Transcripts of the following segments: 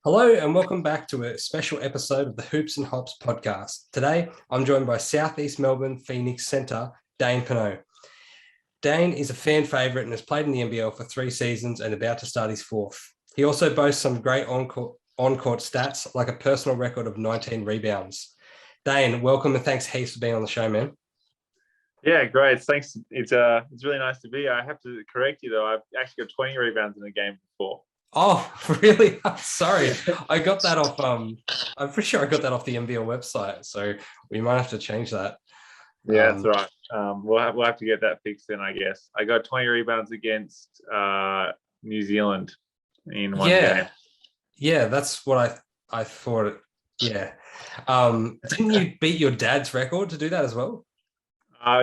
Hello and welcome back to a special episode of the Hoops and Hops podcast. Today, I'm joined by Southeast Melbourne Phoenix centre Dane Pineau. Dane is a fan favourite and has played in the NBL for 3 seasons and about to start his 4th. He also boasts some great on-court stats, like a personal record of 19 rebounds. Dane, welcome and thanks heaps for being on the show, man. Yeah, great. Thanks. It's really nice to be here. I have to correct you though. I've actually got 20 rebounds in a game before. Oh, really? I'm sorry. I got that off. I'm pretty sure I got that off the NBL website, so we might have to change that. Yeah, that's right. We'll have to get that fixed then, I guess. I got 20 rebounds against New Zealand in one game. Yeah, that's what I thought. Yeah. Didn't you beat your dad's record to do that as well?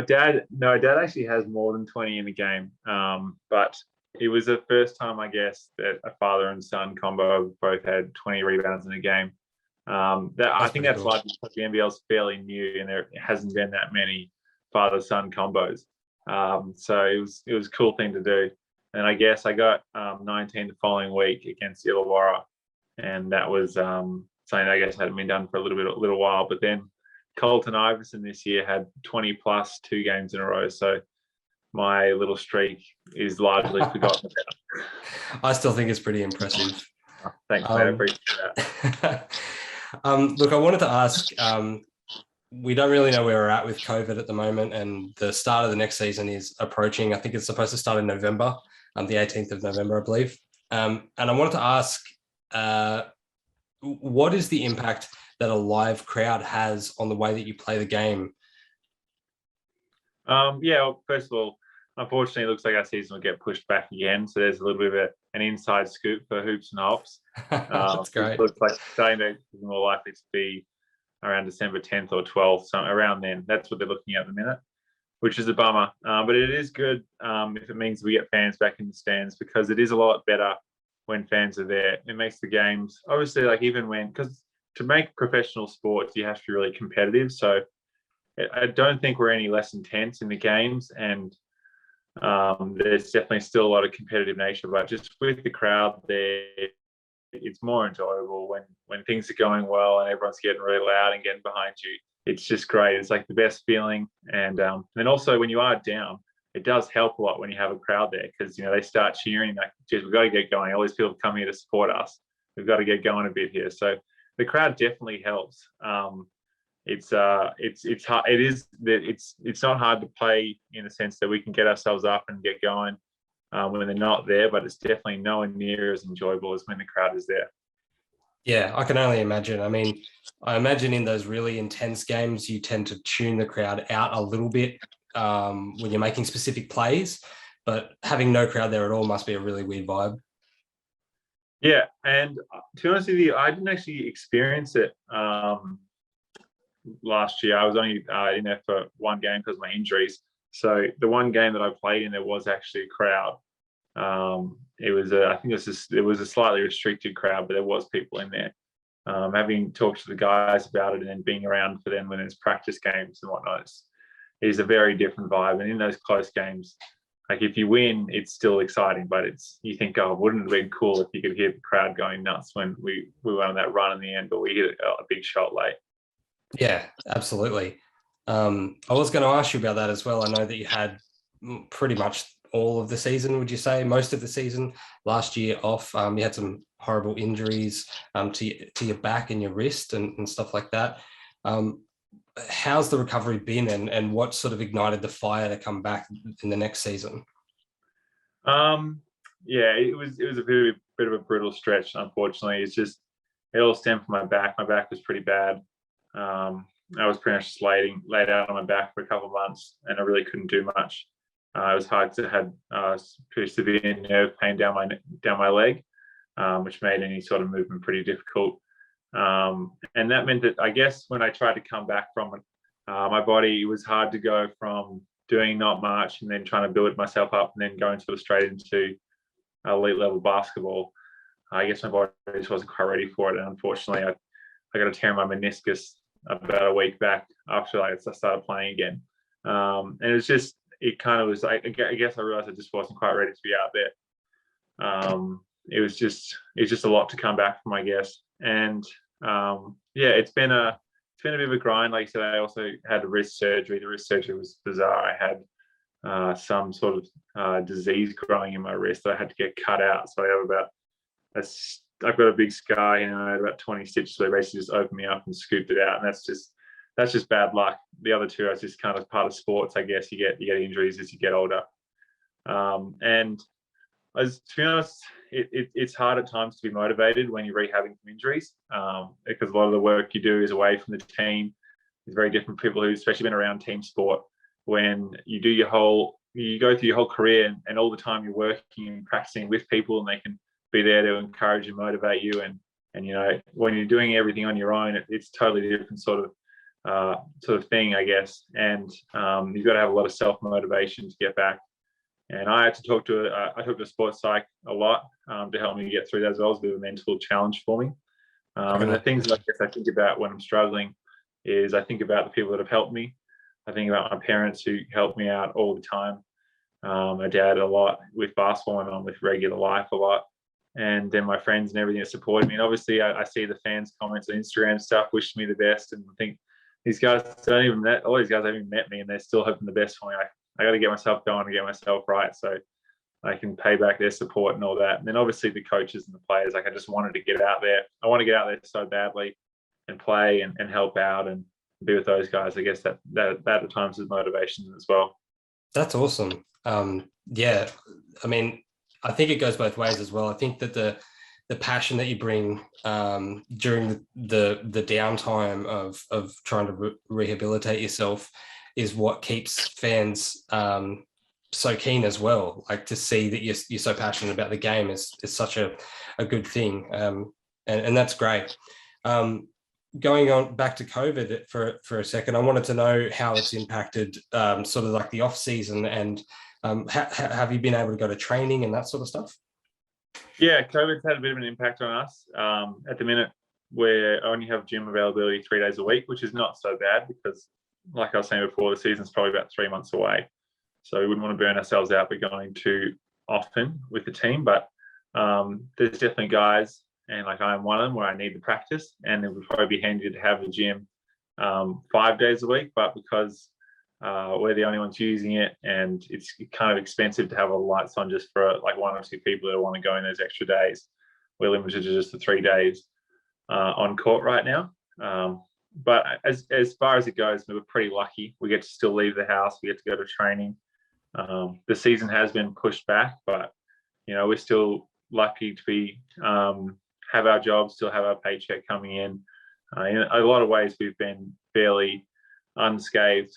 Dad actually has more than 20 in a game. But it was the first time, I guess, that a father and son combo both had 20 rebounds in a game. I think that's why the NBL is fairly new and there hasn't been that many father-son combos. So it was a cool thing to do. And I guess I got 19 the following week against Illawarra, and that was something I guess hadn't been done for a little while. But then Colton Iverson this year had 20 plus 2 games in a row. So my little streak is largely forgotten about. I still think it's pretty impressive. Thanks, mate. I appreciate that. Look, I wanted to ask, we don't really know where we're at with COVID at the moment, and the start of the next season is approaching. I think it's supposed to start in November, the 18th of November, I believe. And I wanted to ask, what is the impact that a live crowd has on the way that you play the game? Well, first of all, unfortunately, it looks like our season will get pushed back again. So there's a little bit of an inside scoop for Hoops and Hops. That's great. It looks like starting to be more likely to be around December 10th or 12th, so around then. That's what they're looking at the minute, which is a bummer. But it is good if it means we get fans back in the stands, because it is a lot better when fans are there. It makes the games, obviously, because to make professional sports, you have to be really competitive. So I don't think we're any less intense in the games, and there's definitely still a lot of competitive nature, but just with the crowd there, it's more enjoyable when things are going well and everyone's getting really loud and getting behind you. It's just great. It's like the best feeling. And then also when you are down, it does help a lot when you have a crowd there, because they start cheering like, geez, we've got to get going. All these people come here to support us. We've got to get going a bit here. So the crowd definitely helps. It's hard. It's not hard to play in the sense that we can get ourselves up and get going when they're not there, but it's definitely nowhere near as enjoyable as when the crowd is there. Yeah, I can only imagine. I mean, I imagine in those really intense games, you tend to tune the crowd out a little bit when you're making specific plays, but having no crowd there at all must be a really weird vibe. Yeah, and to be honest with you, I didn't actually experience it last year. I was only in there for one game because of my injuries. So the one game that I played in, there was actually a crowd. It was it was a slightly restricted crowd, but there was people in there. Having talked to the guys about it and then being around for them when there's practice games and whatnot, is a very different vibe. And in those close games, like if you win, it's still exciting, but you think, oh, wouldn't it have been cool if you could hear the crowd going nuts when we went on that run in the end, but we hit a big shot late. Yeah, absolutely. I was going to ask you about that as well. I know that you had pretty much all of the season, would you say, most of the season last year off. You had some horrible injuries to your back and your wrist and stuff like that. How's the recovery been, and what sort of ignited the fire to come back in the next season? It was a bit of a brutal stretch, unfortunately. It all stemmed from my back. My back was pretty bad. I was pretty much laid out on my back for a couple of months, and I really couldn't do much. It was hard to have pretty severe nerve pain down my leg, which made any sort of movement pretty difficult. And that meant that, I guess, when I tried to come back from it, my body, it was hard to go from doing not much and then trying to build myself up and then going sort of straight into elite level basketball. I guess my body just wasn't quite ready for it, and unfortunately, I got to tear my meniscus about a week back after I started playing again. And it kind of was, I guess I realized I just wasn't quite ready to be out there. it's just a lot to come back from, I guess. And yeah, it's been a bit of a grind. Like I said, I also had a wrist surgery. The wrist surgery was bizarre. I had some sort of disease growing in my wrist that I had to get cut out. So I have I've got a big scar, about 20 stitches. So they basically just opened me up and scooped it out, and that's just bad luck. The other two are just kind of part of sports, I guess. You get injuries as you get older, and to be honest, it's hard at times to be motivated when you're rehabbing from injuries, because a lot of the work you do is away from the team. It's very different people who, especially been around team sport, when you go through your whole career and all the time you're working and practicing with people, and they can be there to encourage and motivate you. And when you're doing everything on your own, it's totally different sort of thing, I guess. And you've got to have a lot of self motivation to get back. And I had to talk to a sports psych a lot to help me get through that as well. It was a bit of a mental challenge for me. And the things that I think about when I'm struggling is I think about the people that have helped me. I think about my parents who help me out all the time. My dad a lot with basketball, my mum with regular life a lot. And then my friends and everything that supported me. And obviously I see the fans' comments on Instagram and stuff, wish me the best. And I think these guys all these guys haven't even met me, and they're still hoping the best for me. I got to get myself going and get myself right so I can pay back their support and all that. And then obviously the coaches and the players, I just wanted to get out there. I want to get out there so badly and play and help out and be with those guys. I guess that at times is motivation as well. That's awesome. Yeah, I mean, I think it goes both ways as well. I think that the passion that you bring during the downtime of trying to rehabilitate yourself is what keeps fans so keen as well. Like, to see that you're so passionate about the game is such a good thing, and that's great. Going on back to COVID for a second, I wanted to know how it's impacted sort of like the off season, and have you been able to go to training and that sort of stuff? Yeah, COVID's had a bit of an impact on us. At the minute, we only have gym availability 3 days a week, which is not so bad because, like I was saying before, the season's probably about 3 months away. So we wouldn't want to burn ourselves out by going too often with the team. But there's definitely guys, and like I'm one of them, where I need the practice, and it would probably be handy to have the gym 5 days a week. But because we're the only ones using it, and it's kind of expensive to have all the lights on just for like 1 or 2 people that want to go in those extra days, we're limited to just the 3 days on court right now. But as far as it goes, we're pretty lucky. We get to still leave the house. We get to go to training. The season has been pushed back, but we're still lucky to be have our jobs, still have our paycheck coming in. In a lot of ways, we've been fairly unscathed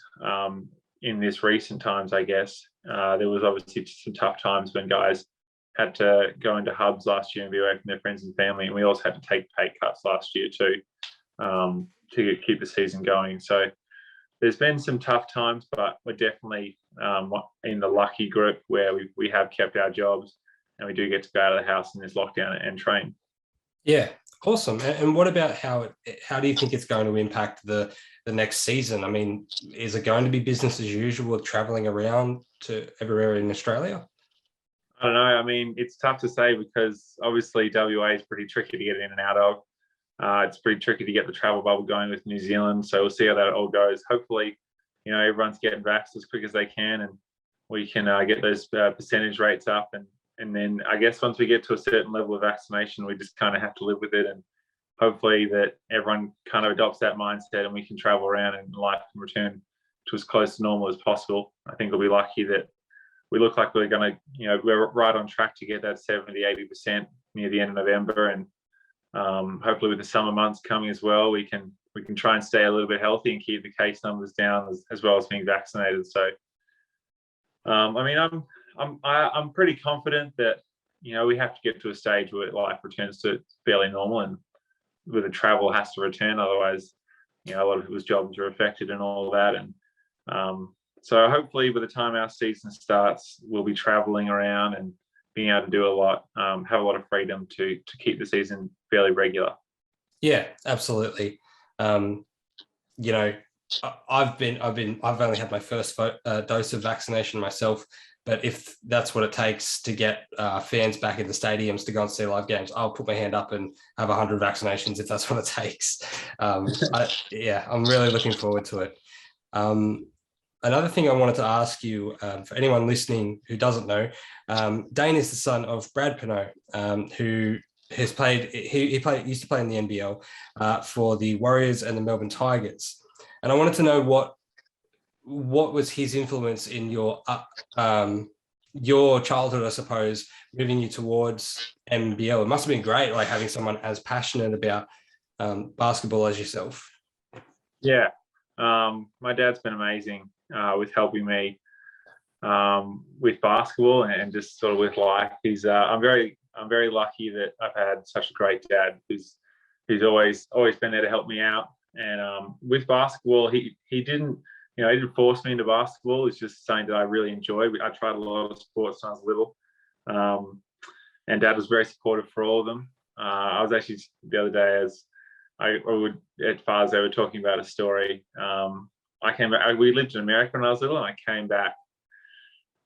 in this recent times, I guess. There was obviously some tough times when guys had to go into hubs last year and be away from their friends and family, and we also had to take pay cuts last year too to keep the season going. So there's been some tough times, but we're definitely in the lucky group where we have kept our jobs and we do get to go out of the house in this lockdown and train. Yeah, awesome. And what about how do you think it's going to impact the next season? I mean, is it going to be business as usual with traveling around to everywhere in Australia? I don't know. I mean, it's tough to say because obviously WA is pretty tricky to get in and out of. It's pretty tricky to get the travel bubble going with New Zealand. So we'll see how that all goes. Hopefully, everyone's getting vaxxed as quick as they can, and we can get those percentage rates up. And then I guess once we get to a certain level of vaccination, we just kind of have to live with it. And hopefully that everyone kind of adopts that mindset and we can travel around and life can return to as close to normal as possible. I think we'll be lucky that we look like we're going to, we're right on track to get that 70, 80% near the end of November. And hopefully with the summer months coming as well, we can try and stay a little bit healthy and keep the case numbers down as well as being vaccinated. So, I mean, I'm pretty confident that, we have to get to a stage where life returns to fairly normal and where the travel has to return. Otherwise, a lot of people's jobs are affected and all that. And so hopefully by the time our season starts, we'll be traveling around and being able to do a lot, have a lot of freedom to keep the season fairly regular. Yeah, absolutely. I've only had my first dose of vaccination myself But if that's what it takes to get fans back in the stadiums to go and see live games, I'll put my hand up and have 100 vaccinations if that's what it takes. I'm really looking forward to it. Another thing I wanted to ask you, for anyone listening who doesn't know, Dane is the son of Brad Pinot, who has played. He used to play in the NBL for the Warriors and the Melbourne Tigers, and I wanted to know what was his influence in your childhood, I suppose, moving you towards NBL. It must have been great, like having someone as passionate about basketball as yourself. Yeah, my dad's been amazing with helping me with basketball and just sort of with life. I'm very lucky that I've had such a great dad who's always been there to help me out. And with basketball, he didn't force me into basketball. It's just something that I really enjoy. I tried a lot of sports when I was little, and Dad was very supportive for all of them. I was actually the other day, as at Fars, they were talking about a story. I came back. We lived in America when I was little, and I came back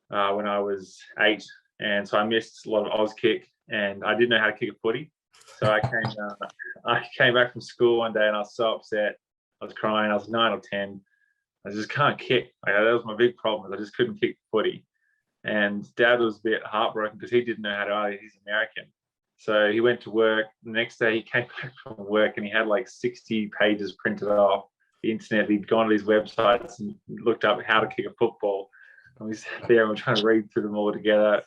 when I was 8, and so I missed a lot of Auskick, and I didn't know how to kick a footy. So I came back from school one day, and I was so upset. I was crying. I was 9 or 10. I just can't kick. That was my big problem. I just couldn't kick footy. And Dad was a bit heartbroken because he didn't know how to either. He's American. So he went to work. The next day he came back from work and he had like 60 pages printed off the internet. He'd gone to these websites and looked up how to kick a football. And we sat there and we're trying to read through them all together.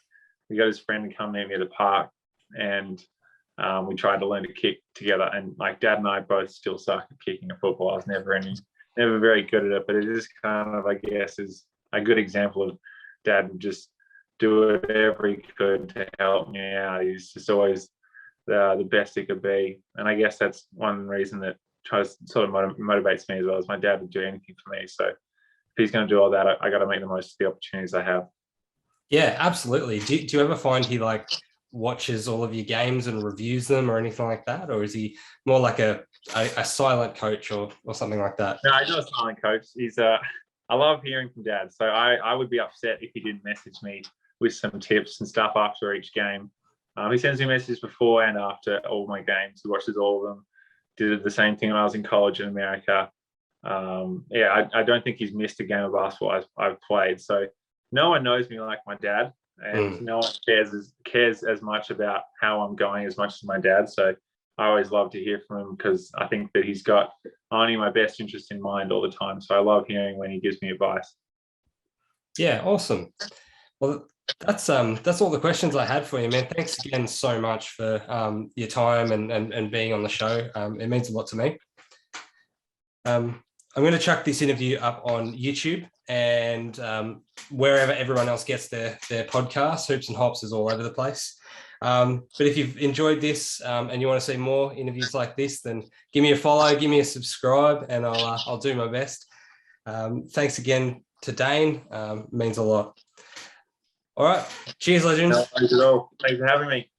We got his friend to come meet me at the park, and we tried to learn to kick together. And like Dad and I both still suck at kicking a football. I was never very good at it, but it is kind of, I guess, is a good example of Dad would just do whatever he could to help me out. He's just always the best he could be. And I guess that's one reason that tries sort of motivates me as well, as my dad would do anything for me. So if he's going to do all that, I got to make the most of the opportunities I have. Yeah, absolutely. Do you ever find he like watches all of your games and reviews them or anything like that? Or is he more like a silent coach or something like that? No, he's not a silent coach. I love hearing from Dad. So I would be upset if he didn't message me with some tips and stuff after each game. He sends me messages before and after all my games. He watches all of them. Did the same thing when I was in college in America. I don't think he's missed a game of basketball I've played. So no one knows me like my dad, and no one cares as much about how I'm going as much as my dad. So I always love to hear from him because I think that he's got only my best interest in mind all the time. So I love hearing when he gives me advice. Yeah, awesome. Well, that's all the questions I had for you, man. Thanks again so much for your time and being on the show. It means a lot to me. I'm going to chuck this interview up on YouTube and wherever everyone else gets their podcast. Hoops and Hops is all over the place. But if you've enjoyed this and you want to see more interviews like this, then give me a follow, give me a subscribe, and I'll do my best. Thanks again to Dane. Means a lot. All right. Cheers, legends. No, thanks at all. Thanks for having me.